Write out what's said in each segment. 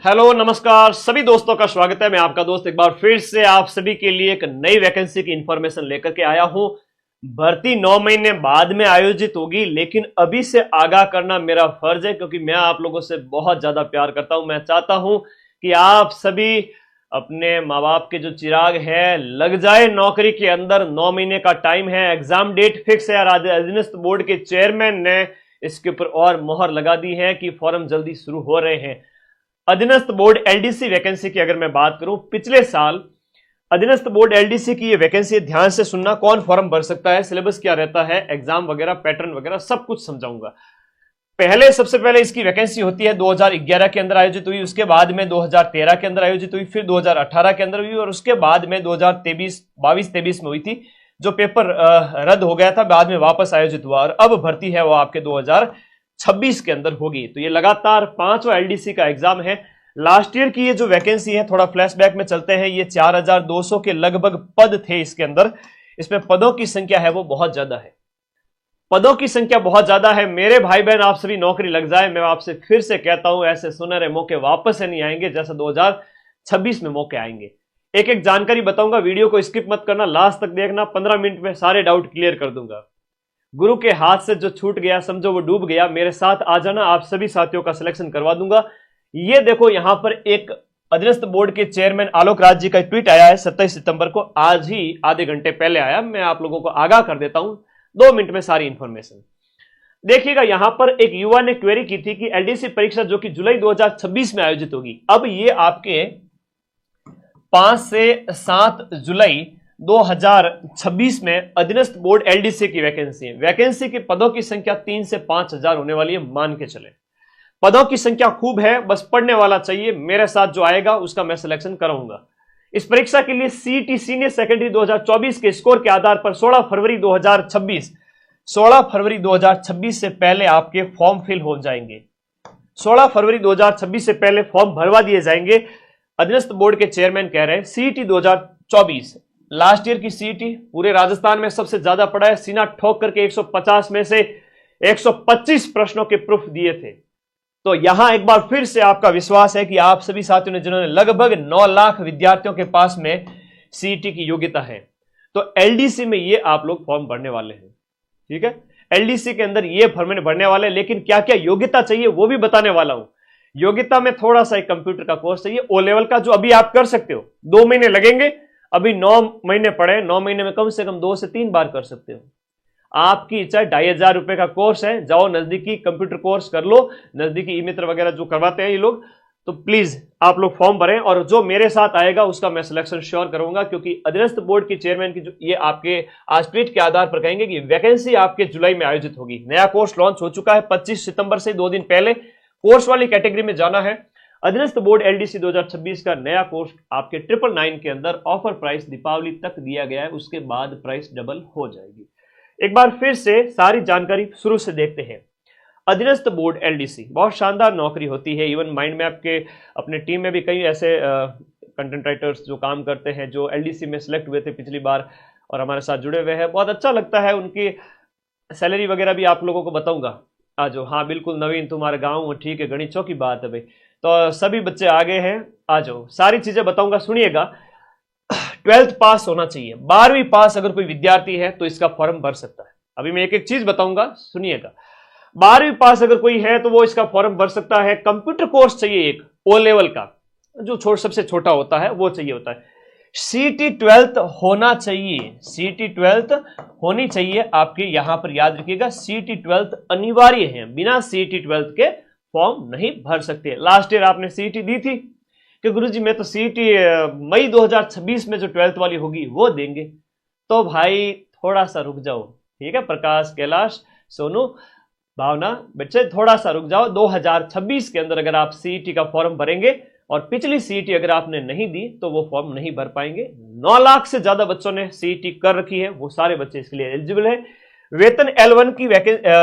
Hello नमस्कार सभी दोस्तों का स्वागत है। मैं आपका दोस्त एक बार फिर से आप सभी के लिए एक नई वैकेंसी की इंफॉर्मेशन लेकर के आया हूं। भर्ती 9 महीने बाद में आयोजित होगी, लेकिन अभी से आगाह करना मेरा फर्ज है क्योंकि मैं आप लोगों से बहुत ज्यादा प्यार करता हूं। मैं चाहता हूं कि आप सभी अपने माँ बाप के जो चिराग है लग जाए नौकरी के अंदर। 9 महीने का टाइम है, एग्जाम डेट फिक्स है। अधीनस्थ बोर्ड के चेयरमैन ने इसके ऊपर और मोहर लगा दी है कि फॉर्म जल्दी शुरू हो रहे हैं। अधीनस्थ बोर्ड एलडीसी वैकेंसी की अगर मैं बात करूं, पिछले साल अधीनस्थ बोर्ड एलडीसी की ये वैकेंसी, ध्यान से सुनना, कौन फॉर्म भर सकता है, सिलेबस क्या रहता है, एग्जाम वगैरह, पैटर्न वगैरह सब कुछ समझाऊंगा। सबसे पहले इसकी वैकेंसी होती है 2011 के अंदर आयोजित हुई, उसके बाद में 2013 के अंदर आयोजित हुई, फिर 2018 के अंदर हुई और उसके बाद में 2022-23 में हुई थी, जो पेपर रद्द हो गया था, बाद में वापस आयोजित हुआ और अब भर्ती है वो आपके 2026 के अंदर होगी। तो ये लगातार 5वां एलडीसी का एग्जाम है। लास्ट ईयर की ये जो वैकेंसी है, थोड़ा फ्लैशबैक में चलते हैं, ये 4200 के लगभग पद थे इसके अंदर। इसमें पदों की संख्या है वो बहुत ज्यादा है, पदों की संख्या बहुत ज्यादा है। मेरे भाई बहन आप सभी नौकरी लग जाए। मैं आपसे फिर से कहता हूं, ऐसे सुनहरे मौके वापस से नहीं आएंगे जैसा 2026 में मौके आएंगे। एक एक जानकारी बताऊंगा, वीडियो को स्किप मत करना, लास्ट तक देखना। 15 मिनट में सारे डाउट क्लियर कर दूंगा। गुरु के हाथ से जो छूट गया समझो वो डूब गया, मेरे साथ आ जाना, आप सभी साथियों का सिलेक्शन करवा दूंगा। ये देखो यहां पर एक अधीनस्थ बोर्ड के चेयरमैन आलोक राज जी का ट्वीट आया है 27 सितंबर को, आज ही आधे घंटे पहले आया। मैं आप लोगों को आगाह कर देता हूं 2 मिनट में सारी इंफॉर्मेशन। देखिएगा, यहां पर एक युवा ने क्वेरी की थी कि एलडीसी परीक्षा जो कि जुलाई 2026 में आयोजित होगी, अब ये आपके 5 से 7 जुलाई 2026 में अधीनस्थ बोर्ड एलडीसी की वैकेंसी है। वैकेंसी के पदों की संख्या 3 से 5000 होने वाली है, मान के चले। पदों की संख्या खूब है, बस पढ़ने वाला चाहिए। मेरे साथ जो आएगा उसका मैं सिलेक्शन कराऊंगा। इस परीक्षा के लिए सीईटी सीनियर सेकेंडरी 2024 के स्कोर के आधार पर 16 फरवरी 2026 से पहले आपके फॉर्म फिल हो जाएंगे। 16 फरवरी 2026 से पहले फॉर्म भरवा दिए जाएंगे। अधीनस्थ बोर्ड के चेयरमैन कह रहे हैं सीईटी 2024, लास्ट ईयर की सीईटी पूरे राजस्थान में सबसे ज्यादा पड़ा है। सीना ठोक करके 150 में से 125 प्रश्नों के प्रूफ दिए थे। तो यहां एक बार फिर से आपका विश्वास है कि आप सभी साथियों ने, जिन्होंने लगभग 9 लाख विद्यार्थियों के पास में सीईटी की योग्यता है, तो एलडीसी में ये आप लोग फॉर्म भरने वाले हैं। ठीक है, एलडीसी के अंदर ये फॉर्म भरने वाले हैं, लेकिन क्या क्या योग्यता चाहिए वो भी बताने वाला हूं। योग्यता में थोड़ा सा एक कंप्यूटर का कोर्स चाहिए, ओ लेवल का, जो अभी आप कर सकते हो। 2 महीने लगेंगे, अभी 9 महीने पड़े, 9 महीने में कम से कम 2 से 3 बार कर सकते हो। आपकी इच्छा। 2500 रुपए का कोर्स है, जाओ नजदीकी कंप्यूटर कोर्स कर लो, नजदीकी ई मित्र वगैरह जो करवाते हैं ये लोग। तो प्लीज आप लोग फॉर्म भरें और जो मेरे साथ आएगा उसका मैं सिलेक्शन श्योर करूंगा, क्योंकि अधीनस्थ बोर्ड की चेयरमैन की जो ये आपके आज ट्वीट के आधार पर कहेंगे कि वैकेंसी आपके जुलाई में आयोजित होगी। नया कोर्स लॉन्च हो चुका है 25 सितंबर से, 2 दिन पहले। कोर्स वाली कैटेगरी में जाना है। अधीनस्थ बोर्ड एलडीसी 2026 का नया कोर्स आपके 999 के अंदर ऑफर प्राइस दीपावली तक दिया गया है, उसके बाद प्राइस डबल हो जाएगी। एक बार फिर से सारी जानकारी शुरू से देखते हैं। अधीनस्थ बोर्ड एलडीसी बहुत शानदार नौकरी होती है। इवन माइंड मैप के अपने टीम में भी कई ऐसे कंटेंट राइटर्स जो काम करते हैं, जो एलडीसी में सिलेक्ट हुए थे पिछली बार और हमारे साथ जुड़े हुए हैं। बहुत अच्छा लगता है। उनकी सैलरी वगैरह भी आप लोगों को बताऊंगा। आ जाओ। हाँ बिल्कुल नवीन, तुम्हारे गाँव ठीक है, गणित की बात है भाई। तो सभी बच्चे आगे हैं, आ जाओ, सारी चीजें बताऊंगा, सुनिएगा। 12th पास होना चाहिए, 12वीं पास अगर कोई विद्यार्थी है तो इसका फॉर्म भर सकता है। अभी मैं एक एक चीज बताऊंगा, सुनिएगा। 12वीं पास अगर कोई है तो वो इसका फॉर्म भर सकता है। कंप्यूटर कोर्स चाहिए एक ओ लेवल का, जो सबसे छोटा होता है वो चाहिए होता है। सीटी 12th होना चाहिए, सीटी 12th होनी चाहिए आपके। यहां पर याद रखिएगा, सीटी 12th अनिवार्य है, बिना सीटी 12th के फॉर्म नहीं भर सकते। लास्ट ईयर आपने सीटी दी थी कि गुरुजी मैं तो सीटी मई 2026 में जो 12th वाली होगी वो देंगे। तो भाई थोड़ा सा रुक जाओ, ठीक है। प्रकाश, कैलाश, सोनू, भावना, बच्चे थोड़ा सा रुक जाओ। 2026 के अंदर अगर आप सीईटी का फॉर्म भरेंगे और पिछली सीईटी अगर आपने नहीं दी तो वो फॉर्म नहीं भर पाएंगे। 9 लाख से ज्यादा बच्चों ने सीईटी कर रखी है, वो सारे बच्चे इसके लिए एलिजिबल है। वेतन L1 की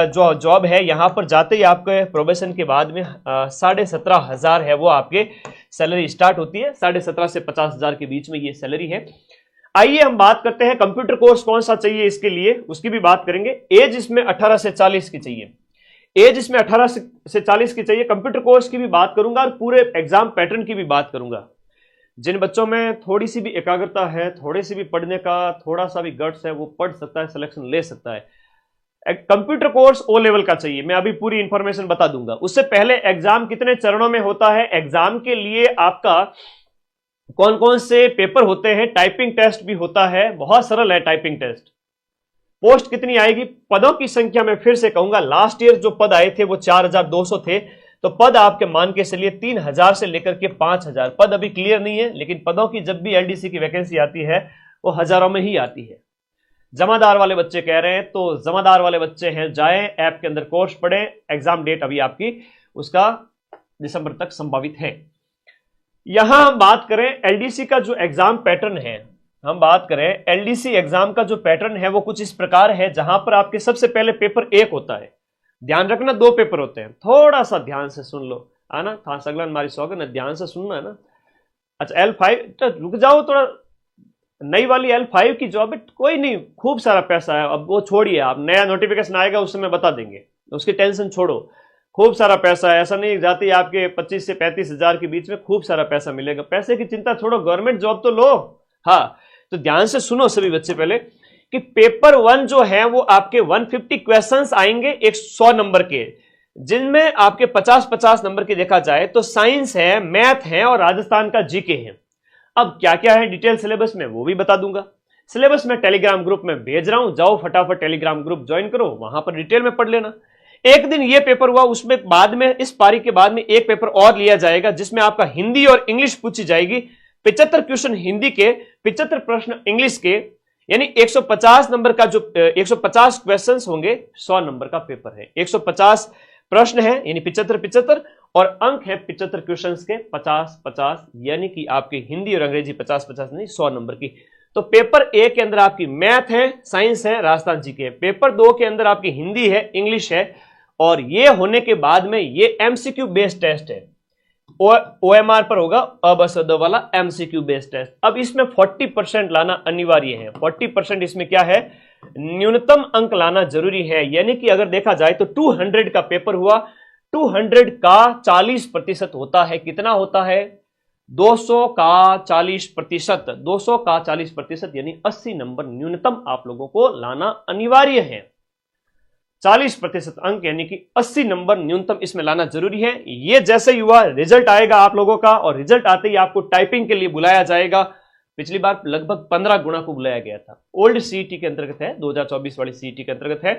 जो जॉब है, यहां पर जाते ही आपके प्रोबेशन के बाद में 17,500 है वो आपके सैलरी स्टार्ट होती है। 17,500 से 50,000 के बीच में ये सैलरी है। आइए हम बात करते हैं कंप्यूटर कोर्स कौन सा चाहिए इसके लिए, उसकी भी बात करेंगे। एज इसमें 18 से 40 की चाहिए। एज इसमें 18 से 40 की चाहिए। कंप्यूटर कोर्स की भी बात करूंगा और पूरे एग्जाम पैटर्न की भी बात करूंगा। जिन बच्चों में थोड़ी सी भी एकाग्रता है, थोड़े सी भी पढ़ने का थोड़ा सा भी गट्स है, वो पढ़ सकता है, सिलेक्शन ले सकता है। कंप्यूटर कोर्स ओ लेवल का चाहिए, मैं अभी पूरी इंफॉर्मेशन बता दूंगा। उससे पहले एग्जाम कितने चरणों में होता है, एग्जाम के लिए आपका कौन कौन से पेपर होते हैं, टाइपिंग टेस्ट भी होता है, बहुत सरल है टाइपिंग टेस्ट। पोस्ट कितनी आएगी, पदों की संख्या में फिर से कहूंगा, लास्ट ईयर जो पद आए थे वो 4200 थे, तो पद आपके मान के चलिए 3000 से लेकर के 5000 पद अभी क्लियर नहीं है, लेकिन पदों की जब भी एलडीसी की वैकेंसी आती है वो हजारों में ही आती है। जमादार वाले बच्चे कह रहे हैं, तो जमादार वाले बच्चे हैं, जाएं ऐप के अंदर कोर्स पढ़ें। एग्जाम डेट अभी आपकी उसका दिसंबर तक संभावित है। यहां हम बात करें एलडीसी का जो एग्जाम पैटर्न है, हम बात करें एलडीसी एग्जाम का जो पैटर्न है वो कुछ इस प्रकार है, जहां पर आपके सबसे पहले पेपर 1 होता है। ध्यान रखना 2 पेपर होते हैं, थोड़ा सा ध्यान से सुन लो, आना था सगलन मारी सौगन, ध्यान से सुनना है ना। अच्छा L5 तो रुक जाओ थोड़ा, नई वाली L5 की जॉब है, कोई नहीं, खूब सारा पैसा है, अब वो छोड़िए, आप नया नोटिफिकेशन आएगा उस समय बता देंगे, उसकी टेंशन छोड़ो। खूब सारा पैसा है, ऐसा नहीं जाती आपके 25 से 35 हजार के बीच में खूब सारा पैसा मिलेगा, पैसे की चिंता छोड़ो, गवर्नमेंट जॉब तो लो। हाँ, तो ध्यान से सुनो सभी बच्चे पहले कि पेपर 1 जो है वो आपके 150 क्वेश्चंस आएंगे 100 नंबर के, जिनमें आपके 50-50 नंबर के देखा जाए तो साइंस है, मैथ है और राजस्थान का जीके है। अब क्या क्या है डिटेल सिलेबस में वो भी बता दूंगा। सिलेबस में टेलीग्राम ग्रुप में भेज रहा हूं, जाओ फटाफट टेलीग्राम ग्रुप ज्वाइन करो, वहां पर डिटेल में पढ़ लेना। एक दिन ये पेपर हुआ, उसमें बाद में इस पारी के बाद में एक पेपर और लिया जाएगा जिसमें आपका हिंदी और इंग्लिश पूछी जाएगी। 75 क्वेश्चन हिंदी के, 75 प्रश्न इंग्लिश के, यानी 150 नंबर का जो 150 क्वेश्चंस होंगे, 100 नंबर का पेपर है। 150 प्रश्न है यानी 75-75 और अंक है 75 क्वेश्चंस के 50-50, यानी कि आपकी हिंदी और अंग्रेजी 50-50 नहीं 100 नंबर की। तो पेपर 1 के अंदर आपकी मैथ है, साइंस है, राजस्थान जी के। पेपर 2 के अंदर आपकी हिंदी है, इंग्लिश है, और ये होने के बाद में ये एमसीक्यू बेस्ड टेस्ट है, ओएमआर पर होगा, अब वाला एमसीक्यू बेस्ड टेस्ट। अब इसमें 40% लाना अनिवार्य है। 40% इसमें क्या है, न्यूनतम अंक लाना जरूरी है, यानी कि अगर देखा जाए तो 200 का पेपर हुआ, 200 का 40% होता है, कितना होता है, 200 का 40%, 200 का 40% यानी 80 नंबर न्यूनतम आप लोगों को लाना अनिवार्य है। 40% अंक यानी कि 80 नंबर न्यूनतम इसमें लाना जरूरी है। ये जैसे ही हुआ रिजल्ट आएगा आप लोगों का, और रिजल्ट आते ही आपको टाइपिंग के लिए बुलाया जाएगा। पिछली बार लगभग 15 गुना को बुलाया गया था, ओल्ड सीईटी के अंतर्गत है, 2024 वाली सीईटी के अंतर्गत है।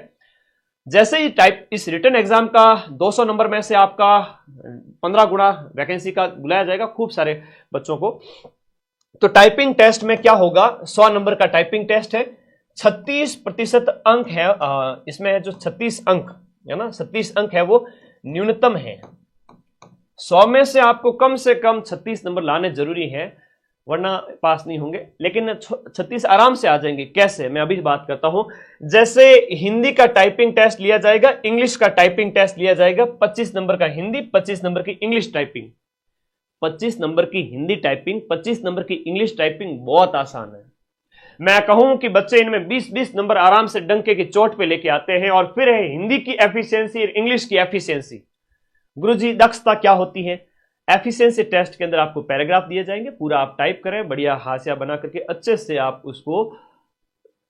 जैसे ही टाइप इस रिटर्न एग्जाम का 200 नंबर में से आपका 15 गुना वैकेंसी का बुलाया जाएगा खूब सारे बच्चों को। तो टाइपिंग टेस्ट में क्या होगा, 100 नंबर का टाइपिंग टेस्ट है, 36% अंक है, इसमें जो 36 अंक है ना, 36 अंक है वो न्यूनतम है। 100 में से आपको कम से कम 36 नंबर लाने जरूरी है, वरना पास नहीं होंगे। लेकिन 36 आराम से आ जाएंगे, कैसे, मैं अभी बात करता हूं। जैसे हिंदी का टाइपिंग टेस्ट लिया जाएगा, इंग्लिश का टाइपिंग टेस्ट लिया जाएगा, 25 नंबर का हिंदी, 25 नंबर की इंग्लिश टाइपिंग। 25 नंबर की हिंदी टाइपिंग, 25 नंबर की इंग्लिश टाइपिंग, बहुत आसान है। मैं कहूं कि बच्चे इनमें 20-20 नंबर आराम से डंके की चोट पे लेके आते हैं। और फिर है हिंदी की एफिशिएंसी और इंग्लिश की एफिशिएंसी। गुरुजी दक्षता क्या होती है, एफिशिएंसी टेस्ट के अंदर आपको पैराग्राफ दिए जाएंगे, पूरा आप टाइप करें, बढ़िया हाशिया बना करके अच्छे से आप उसको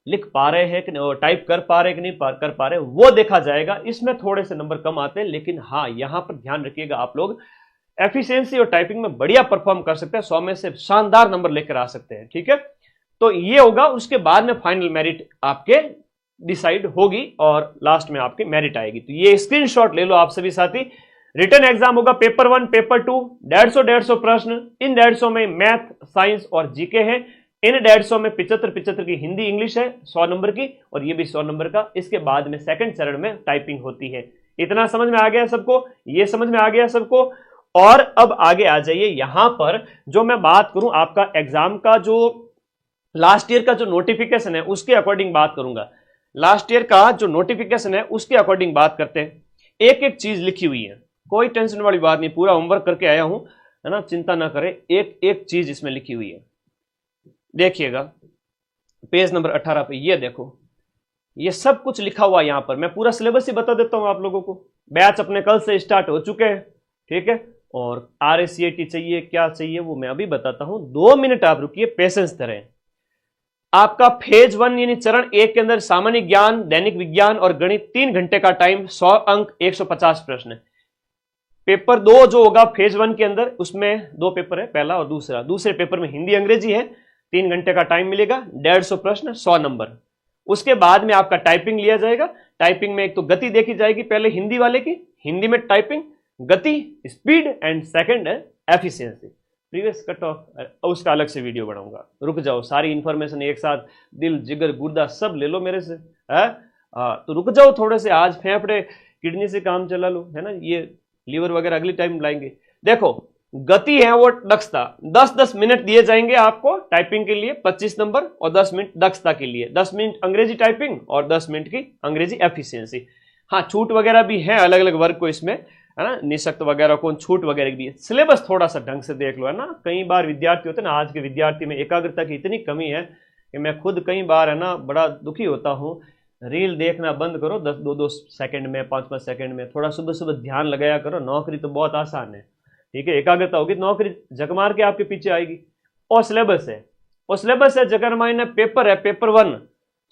लिख पा रहे हैं कि नहीं, टाइप कर पा रहे कि नहीं कर पा रहे, वो देखा जाएगा। इसमें थोड़े से नंबर कम आते हैं, लेकिन हाँ यहां पर ध्यान रखिएगा, आप लोग एफिशिएंसी और टाइपिंग में बढ़िया परफॉर्म कर सकते हैं, 100 में से शानदार नंबर लेकर आ सकते हैं, ठीक है। तो ये होगा, उसके बाद में फाइनल मेरिट आपके डिसाइड होगी और लास्ट में आपकी मेरिट आएगी। तो ये स्क्रीनशॉट ले लो आप सभी साथी। रिटन एग्जाम होगा पेपर 1, पेपर 2, 150 प्रश्न। इन 150 में मैथ, साइंस और जीके है। इन 150 में 75 की हिंदी इंग्लिश है 100 नंबर की, और ये भी 100 नंबर का। इसके बाद में सेकंड चरण में टाइपिंग होती है। इतना समझ में आ गया सबको, ये समझ में आ गया सबको। और अब आगे आ जाइए, यहां पर जो मैं बात करूं आपका एग्जाम का जो लास्ट ईयर का जो नोटिफिकेशन है उसके अकॉर्डिंग बात करूंगा। लास्ट ईयर का जो नोटिफिकेशन है उसके अकॉर्डिंग बात करते हैं। एक एक चीज लिखी हुई है, कोई टेंशन वाली बात नहीं, पूरा होमवर्क करके आया हूं, है ना, चिंता ना करें। एक एक चीज इसमें लिखी हुई है, देखिएगा पेज नंबर 18 पे, ये देखो ये सब कुछ लिखा हुआ यहां पर, मैं पूरा सिलेबस ही बता देता हूं आप लोगों को। बैच अपने कल से स्टार्ट हो चुके हैं, ठीक है। और RACAT चाहिए, क्या चाहिए वो मैं अभी बताता हूं, 2 मिनट आप रुकिए, पेशेंस करें। आपका फेज 1 यानी चरण 1 के अंदर सामान्य ज्ञान, दैनिक विज्ञान और गणित 3 घंटे का टाइम, 100 अंक, 150 प्रश्न। पेपर 2 जो होगा फेज 1 के अंदर, उसमें 2 पेपर है, पहला और दूसरा। दूसरे पेपर में हिंदी अंग्रेजी है, 3 घंटे का टाइम मिलेगा, 150 प्रश्न, 100 नंबर। उसके बाद में आपका टाइपिंग लिया जाएगा। टाइपिंग में एक तो गति देखी जाएगी पहले हिंदी वाले की, हिंदी में टाइपिंग, गति, स्पीड एंड सेकंड है एफिशिएंसी। प्रीवियस कट ऑफ उसका अलग से वीडियो बनाऊंगा, रुक जाओ, सारी इंफॉर्मेशन एक साथ, दिल जिगर गुर्दा सब ले लो मेरे से, है तो रुक जाओ थोड़े से, आज फेफड़े किडनी से काम चला लो, है ना, ये लीवर वगैरह अगली टाइम लाएंगे। देखो गति है वो दक्षता, 10-10 मिनट दिए जाएंगे आपको टाइपिंग के लिए, 25 नंबर, और 10 मिनट दक्षता के लिए, 10 मिनट अंग्रेजी टाइपिंग और 10 मिनट की अंग्रेजी एफिशिएंसी। हाँ छूट वगैरह भी है अलग अलग वर्ग को इसमें, है ना, निःशक्त वगैरह को छूट वगैरह भी है। सिलेबस थोड़ा सा ढंग से देख लो, है ना। कई बार विद्यार्थी होते हैं ना, आज के विद्यार्थी में एकाग्रता की इतनी कमी है कि मैं खुद कई बार, है ना, बड़ा दुखी होता हूँ। रील देखना बंद करो, 2-2 सेकंड में, 5-5 सेकंड में, थोड़ा सुबह सुबह ध्यान लगाया करो। नौकरी तो बहुत आसान है, ठीक है, एकाग्रता होगी, नौकरी जग मार के आपके पीछे आएगी। और सिलेबस है, और सिलेबस है जगह मायने पेपर है, पेपर 1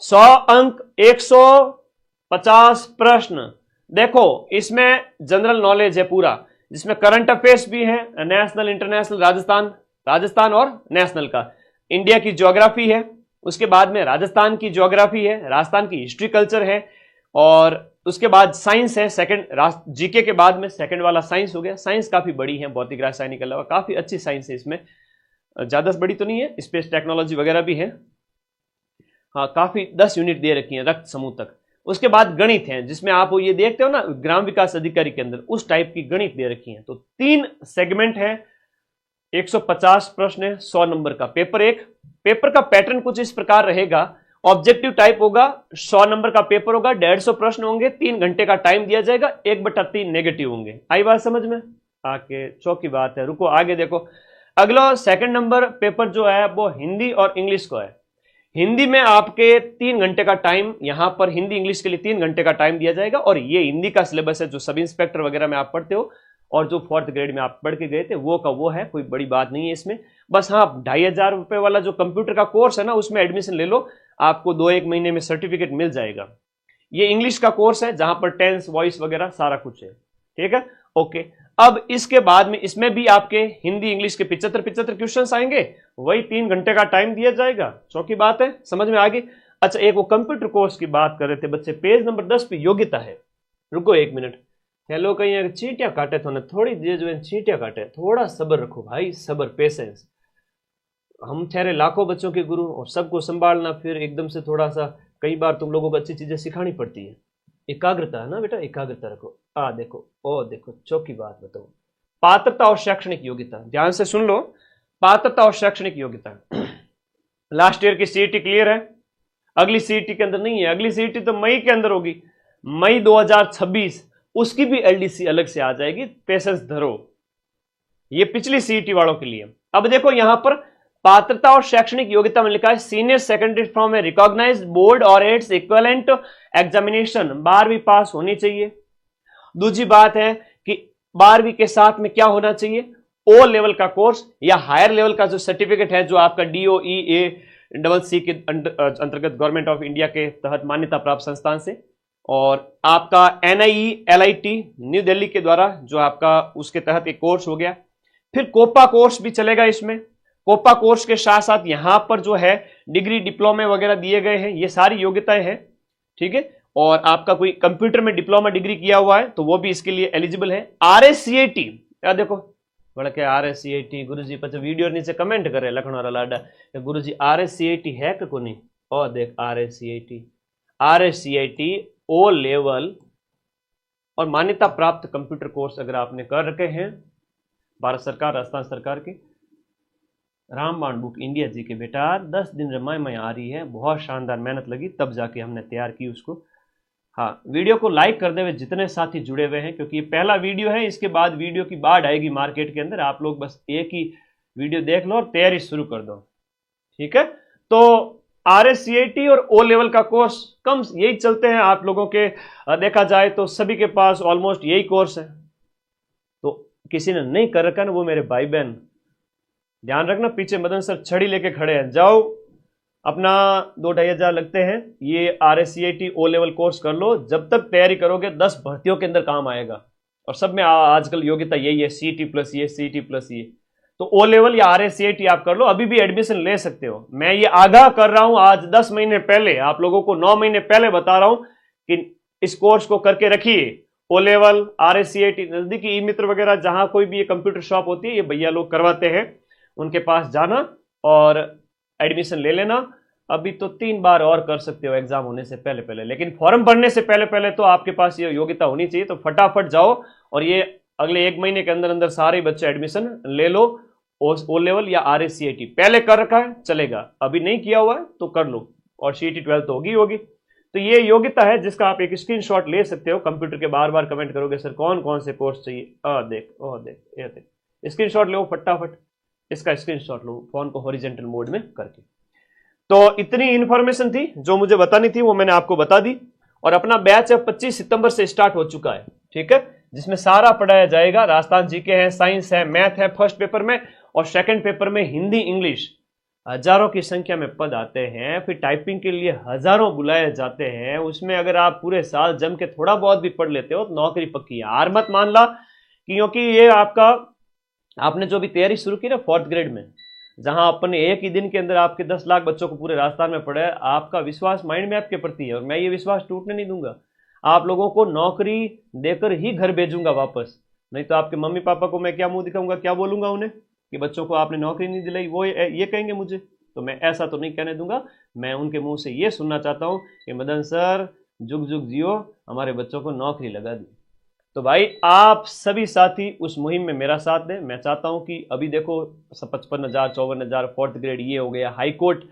100 अंक, 150 प्रश्न। देखो इसमें जनरल नॉलेज है पूरा, जिसमें करंट अफेयर्स भी है, नेशनल, इंटरनेशनल, राजस्थान और नेशनल का। इंडिया की ज्योग्राफी है, उसके बाद में राजस्थान की ज्योग्राफी है, राजस्थान की हिस्ट्री कल्चर है, और उसके बाद साइंस है। सेकंड जीके के बाद में सेकंड वाला साइंस हो गया। साइंस काफी बड़ी है, भौतिक रासायनिक के अलावा काफी अच्छी साइंस है इसमें, ज्यादा बड़ी तो नहीं है, स्पेस टेक्नोलॉजी वगैरह भी है। हाँ काफी 10 यूनिट दे रखी है रक्त समूह तक। उसके बाद गणित है, जिसमें आप ये देखते हो ना ग्राम विकास अधिकारी के अंदर, उस टाइप की गणित दे रखी है। तो 3 सेगमेंट है, 150 प्रश्न है, 100 नंबर का पेपर 1। पेपर का पैटर्न कुछ इस प्रकार रहेगा, ऑब्जेक्टिव टाइप होगा, 100 नंबर का पेपर होगा, 150 प्रश्न होंगे, 3 घंटे का टाइम दिया जाएगा, 1/3 नेगेटिव होंगे। आई बात समझ में? आके चौकी बात है, रुको आगे देखो। अगला सेकंड नंबर पेपर जो है वो हिंदी और इंग्लिश को है। हिंदी में आपके 3 घंटे का टाइम, यहां पर हिंदी इंग्लिश के लिए 3 घंटे का टाइम दिया जाएगा। और ये हिंदी का सिलेबस है जो सब इंस्पेक्टर वगैरह में आप पढ़ते हो, और जो 4th ग्रेड में आप पढ़ के गए थे वो का वो है, कोई बड़ी बात नहीं है इसमें। बस हाँ 2,500 रुपए वाला जो कंप्यूटर का कोर्स है ना, उसमें एडमिशन ले लो, आपको 2-1 महीने में सर्टिफिकेट मिल जाएगा। ये इंग्लिश का कोर्स है जहां पर टेंस, वॉइस वगैरह सारा कुछ है, ठीक है, ओके। अब इसके बाद में इसमें भी आपके हिंदी इंग्लिश के 75 क्वेश्चंस आएंगे, वही 3 घंटे का टाइम दिया जाएगा। चौकी बात है, समझ में आ गई? अच्छा एक वो कंप्यूटर कोर्स की बात कर रहे थे बच्चे, पेज नंबर 10 पे योग्यता है। रुको 1 मिनट, हेलो कहीं चींटियां काटे तो ना, थोड़ी देर जो चींटियां काटे, थोड़ा सब्र रखो भाई, सब्र, पेशेंस। हम ठहरे लाखों बच्चों के गुरु, और सबको संभालना, फिर एकदम से थोड़ा सा, कई बार तुम लोगों को अच्छी चीजें सिखानी पड़ती है। एकाग्रता है ना बेटा, एकाग्रता रखो। देखो, ओ देखो, चौकी बात बताओ, पात्रता और शैक्षणिक योग्यता, ध्यान से सुन लो। पात्रता और शैक्षणिक योग्यता, लास्ट ईयर की सीईटी क्लियर है, अगली सीईटी के अंदर नहीं है, अगली सीईटी तो मई के अंदर होगी, मई 2026, उसकी भी एलडीसी अलग से आ जाएगी, पेशेंस धरो। ये पिछली सीईटी वालों के लिए। अब देखो यहां पर पात्रता और शैक्षणिक योग्यता में लिखा है senior secondary from a recognised board और इट्स इक्विवेलेंट एग्जामिनेशन, 12वीं पास होनी चाहिए। दूसरी बात है कि 12वीं के साथ में क्या होना चाहिए, ओ लेवल का कोर्स या हायर लेवल का जो सर्टिफिकेट है, जो आपका DOE-A-CC के अंतर्गत गवर्नमेंट ऑफ इंडिया के तहत मान्यता प्राप्त संस्थान से, और आपका NIE-LIT न्यू दिल्ली के द्वारा जो आपका उसके तहत एक कोर्स हो गया। फिर कोपा कोर्स भी चलेगा इसमें। कोपा कोर्स के साथ साथ यहां पर जो है डिग्री, डिप्लोमे वगैरह दिए गए हैं, ये सारी योग्यताएं हैं, ठीक है। और आपका कोई कंप्यूटर में डिप्लोमा डिग्री किया हुआ है तो वो भी इसके लिए एलिजिबल है। RACAT, यार देखो बड़ा क्या RACAT, गुरुजी पच वीडियो नीचे कमेंट करे लखनऊ लाडा, गुरुजी RACAT है कि कोनी? और देख RACAT ओ लेवल और मान्यता प्राप्त कंप्यूटर कोर्स अगर आपने कर रखे हैं, भारत सरकार, राजस्थान सरकार की, रामबाण बुक इंडिया जी के बेटा 10 दिन रमाई आ रही है, बहुत शानदार मेहनत लगी तब जाके हमने तैयार की उसको। हाँ वीडियो को लाइक कर दे हुए जितने साथी जुड़े हुए हैं, क्योंकि ये पहला वीडियो है, इसके बाद वीडियो की बाढ़ आएगी मार्केट के अंदर। आप लोग बस एक ही वीडियो देख लो और तैयारी शुरू कर दो, ठीक है। तो RSCAT और O लेवल का कोर्स कम यही चलते हैं आप लोगों के, देखा जाए तो सभी के पास ऑलमोस्ट यही कोर्स है। तो किसी ने नहीं कर रखा ना, वो मेरे भाई बहन ध्यान रखना, पीछे मदन सर छड़ी लेके खड़े हैं, जाओ अपना 2-2.5 हज़ार लगते हैं, ये RSCAT O लेवल कोर्स कर लो। जब तक तैयारी करोगे 10 भर्तियों के अंदर काम आएगा, और सब में आजकल योग्यता यही है, CET प्लस ये, CET प्लस ये। तो O लेवल या RSCAT आप कर लो, अभी भी एडमिशन ले सकते हो। मैं ये आगाह कर रहा हूं आज 10 महीने पहले, आप लोगों को 9 महीने पहले बता रहा हूं कि इस कोर्स को करके रखिए। O लेवल, RSCAT, नजदीकी ई मित्र वगैरह जहां कोई भी ये कंप्यूटर शॉप होती है, ये भैया लोग करवाते हैं, उनके पास जाना और एडमिशन ले लेना। अभी तो 3 बार और कर सकते हो एग्जाम होने से पहले पहले, लेकिन फॉर्म भरने से पहले पहले तो आपके पास ये योग्यता होनी चाहिए। तो फटाफट जाओ और ये अगले 1 महीने के अंदर अंदर सारे बच्चे एडमिशन ले लो। O लेवल या RSCAT पहले कर रखा है चलेगा, अभी नहीं किया हुआ है तो कर लो, और CET 12 तो होगी। तो ये योग्यता है जिसका आप एक स्क्रीनशॉट ले सकते हो। कंप्यूटर के बार बार कमेंट करोगे सर कौन कौन से कोर्स चाहिए, देख ये देख, स्क्रीनशॉट लो फटाफट, इसका स्क्रीनशॉट लो फोन को हॉरिजॉन्टल मोड में करके। तो इतनी इंफॉर्मेशन थी जो मुझे बतानी थी, वो मैंने आपको बता दी। और अपना बैच अब 25 सितंबर से स्टार्ट हो चुका है, ठीक है, जिसमें सारा पढ़ाया जाएगा। राजस्थान जीके है, साइंस है, मैथ है फर्स्ट पेपर में, और सेकंड पेपर में हिंदी इंग्लिश। हजारों की संख्या में पद आते हैं, फिर टाइपिंग के लिए हजारों बुलाए जाते हैं। उसमें अगर आप पूरे साल जम के थोड़ा बहुत भी पढ़ लेते हो तो नौकरी पक्की है, हार मत मान ला। क्योंकि ये आपने जो भी तैयारी शुरू की ना 4th ग्रेड में, जहां अपन एक ही दिन के अंदर आपके 10 लाख बच्चों को पूरे राजस्थान में पढ़ा है, आपका विश्वास माइंड मैप के प्रति है, और मैं ये विश्वास टूटने नहीं दूंगा। आप लोगों को नौकरी देकर ही घर भेजूंगा वापस, नहीं तो आपके मम्मी पापा को मैं क्या मुंह दिखाऊंगा, क्या बोलूंगा उन्हें कि बच्चों को आपने नौकरी नहीं दिलाई, वो ये कहेंगे मुझे। तो मैं ऐसा तो नहीं कहने दूंगा। मैं उनके मुंह से ये सुनना चाहता हूं कि मदन सर जुग जुग जियो, हमारे बच्चों को नौकरी लगा दी। तो भाई आप सभी साथी उस मुहिम में मेरा साथ दें। मैं चाहता हूं कि अभी देखो 55,000, 54,000 4th ग्रेड ये हो गया। हाईकोर्ट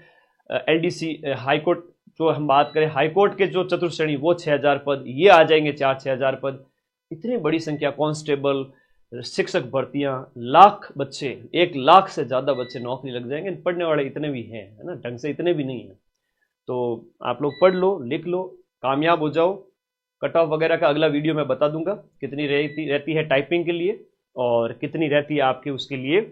LDC हाईकोर्ट जो हम बात करें, हाईकोर्ट के जो चतुर्थ श्रेणी वो 6,000 पद, ये आ जाएंगे 4-6 हज़ार पद। इतनी बड़ी संख्या, कांस्टेबल, शिक्षक भर्तियां, लाख बच्चे, 1 लाख से ज्यादा बच्चे नौकरी लग जाएंगे। पढ़ने वाले इतने भी हैं, है ना, ढंग से इतने भी नहीं है। तो आप लोग पढ़ लो, लिख लो, कामयाब हो जाओ। कट ऑफ वगैरह का अगला वीडियो मैं बता दूंगा, कितनी रहती है टाइपिंग के लिए और कितनी रहती है आपके उसके लिए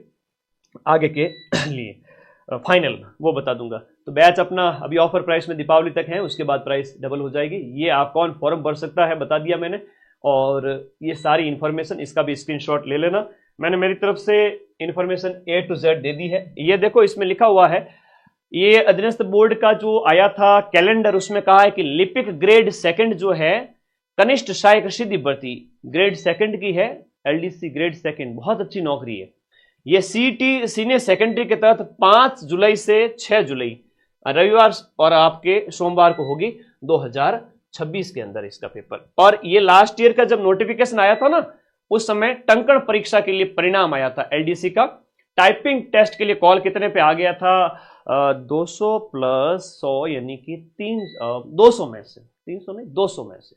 आगे के लिए फाइनल, वो बता दूंगा। तो बैच अपना अभी ऑफर प्राइस में दीपावली तक है, उसके बाद प्राइस डबल हो जाएगी। ये आप कौन फॉर्म भर सकता है बता दिया मैंने, और ये सारी इंफॉर्मेशन, इसका भी स्क्रीनशॉट ले लेना। मैंने मेरी तरफ से इंफॉर्मेशन A to Z दे दी है। ये देखो इसमें लिखा हुआ है, ये अधीनस्थ बोर्ड का जो आया था कैलेंडर, उसमें कहा है कि लिपिक ग्रेड 2 जो है, कनिष्ठ सहायक सिद्धि भर्ती ग्रेड 2 की है, LDC ग्रेड 2, बहुत अच्छी नौकरी है। ये CET सीनियर सेकेंडरी के तहत 5 जुलाई से 6 जुलाई रविवार और आपके सोमवार को होगी 2026 के अंदर इसका पेपर। और ये लास्ट ईयर का जब नोटिफिकेशन आया था ना, उस समय टंकण परीक्षा के लिए परिणाम आया था LDC का। टाइपिंग टेस्ट के लिए कॉल कितने पे आ गया था, 200 प्लस 100 यानी कि 200 में से, 300 नहीं 200 में से,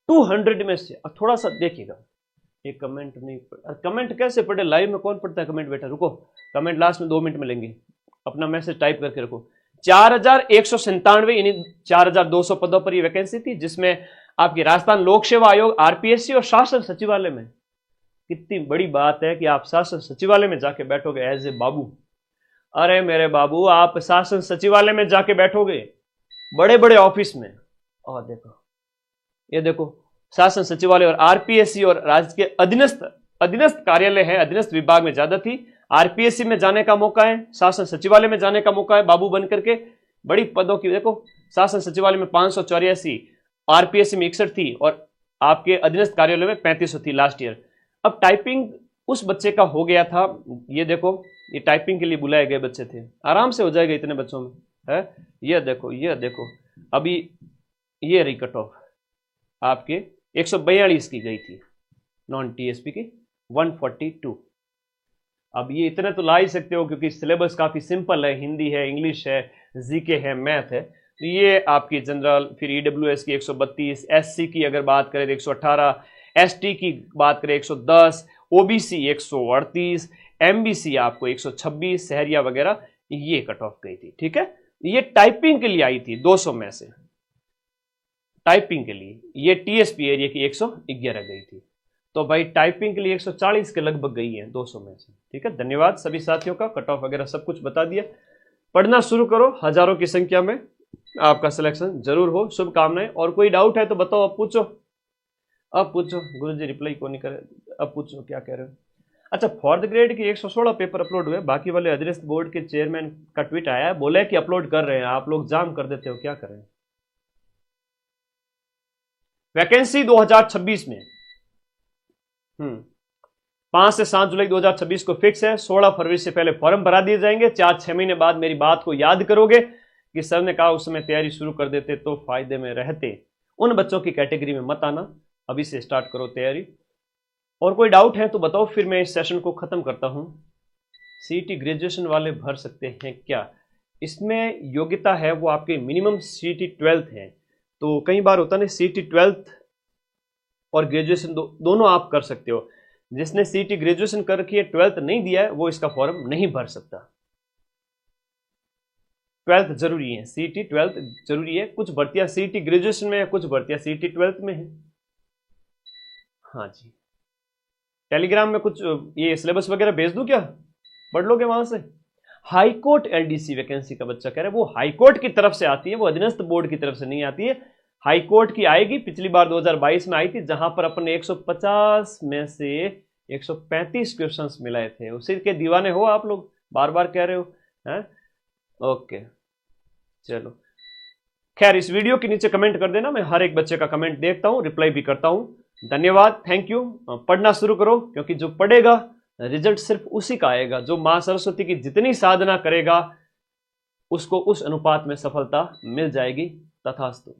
200 में से। थोड़ा सा देखिएगा, एक कमेंट नहीं कमेंट कैसे पढ़े, लाइव में कौन पढ़ता है कमेंट, बेटा रुको, कमेंट लास्ट में 2 मिनट में लेंगे। अपना मैसेज टाइप करके रखो। 4,197 यानी 4,200 पदों पर ये वैकेंसी थी, जिसमें आपकी राजस्थान लोक सेवा आयोग, RPSC और शासन सचिवालय में। कितनी बड़ी बात है कि आप शासन सचिवालय में जाके बैठोगे एज ए बाबू। अरे मेरे बाबू, आप शासन सचिवालय में जाके बैठोगे, बड़े बड़े ऑफिस में। और देखो, ये देखो शासन सचिवालय और RPSC और राज्य के अधीनस्थ कार्यालय है, अधीनस्थ विभाग में ज्यादा थी। RPSC में जाने का मौका है, शासन सचिवालय में जाने का मौका है बाबू बन करके। बड़ी पदों की देखो, शासन सचिवालय में 584, RPSC में 61 थी, और आपके अधीनस्थ कार्यालय में 3500 थी लास्ट ईयर। अब टाइपिंग उस बच्चे का हो गया था, ये देखो, ये टाइपिंग के लिए बुलाए गए बच्चे थे, आराम से हो जाएगा इतने बच्चों में, है। ये देखो अभी ये रही कट ऑफ आपके 142 की गई थी, नॉन TSP की 142। अब ये इतने तो ला ही सकते हो क्योंकि सिलेबस काफी सिंपल है, हिंदी है, इंग्लिश है, GK है, मैथ है। तो ये आपकी जनरल, फिर EWS की 132, SC की अगर बात करें तो 118, ST की बात करें 110, OBC 138, MBC आपको 126, सहरिया वगैरह, ये कट ऑफ गई थी, ठीक है। ये टाइपिंग के लिए आई थी 200 में से, टाइपिंग के लिए ये टीएसपी एरिया की 111 गई थी। तो भाई टाइपिंग के लिए 140 के लगभग गई है 200 में से। ठीक है, धन्यवाद सभी साथियों का, कट ऑफ वगैरह सब कुछ बता दिया। पढ़ना शुरू करो, हजारों की संख्या में आपका सिलेक्शन जरूर हो, शुभकामनाएं। और कोई डाउट है तो बताओ, अब पूछो, अब पूछो। गुरुजी रिप्लाई को नहीं करे, अब पूछो क्या कह रहे हो। अच्छा, फोर्थ ग्रेड के 116 पेपर अपलोड हुए, बाकी वाले अधीनस्थ बोर्ड के चेयरमैन का ट्वीट आया है, बोले कि अपलोड कर रहे हैं, आप लोग जाम कर देते हो, क्या करें। वैकेंसी 2026 में 5 से 7 जुलाई 2026 को फिक्स है। 16 फरवरी से पहले फॉर्म भरा दिए जाएंगे। 4-6 महीने बाद मेरी बात को याद करोगे कि सर ने कहा उस समय तैयारी शुरू कर देते तो फायदे में रहते। उन बच्चों की कैटेगरी में मत आना, अभी से स्टार्ट करो तैयारी। और कोई डाउट है तो बताओ, फिर मैं इस सेशन को खत्म करता हूं। सीईटी ग्रेजुएशन वाले भर सकते हैं क्या? इसमें योग्यता है वो आपके मिनिमम सीईटी 12th है। तो कई बार होता है ना, सीईटी 12th और ग्रेजुएशन दोनों आप कर सकते हो। जिसने सीईटी ग्रेजुएशन कर रखी है, 12th नहीं दिया है, वो इसका फॉर्म नहीं भर सकता। 12th जरूरी है, सीईटी 12th जरूरी है। कुछ भर्तियां सीईटी ग्रेजुएशन में है, कुछ भर्तियां सीईटी 12th में है। हाँ जी, टेलीग्राम में कुछ ये सिलेबस वगैरह भेज दूं क्या, पढ़ लोगे वहां से। हाईकोर्ट एलडीसी वैकेंसी का बच्चा कह रहा है, वो हाईकोर्ट की तरफ से आती है, वो अधीनस्थ बोर्ड की तरफ से नहीं आती है। हाईकोर्ट की आएगी, पिछली बार 2022 में आई थी, जहां पर अपन ने 150 में से 135 क्वेश्चंस मिलाए थे। उसी के दीवाने हो आप लोग, बार बार कह रहे हो हैं। ओके चलो, खैर इस वीडियो के नीचे कमेंट कर देना, मैं हर एक बच्चे का कमेंट देखता हूं, रिप्लाई भी करता हूं। धन्यवाद, थैंक यू। पढ़ना शुरू करो, क्योंकि जो पढ़ेगा रिजल्ट सिर्फ उसी का आएगा। जो मां सरस्वती की जितनी साधना करेगा उसको उस अनुपात में सफलता मिल जाएगी। तथास्तु।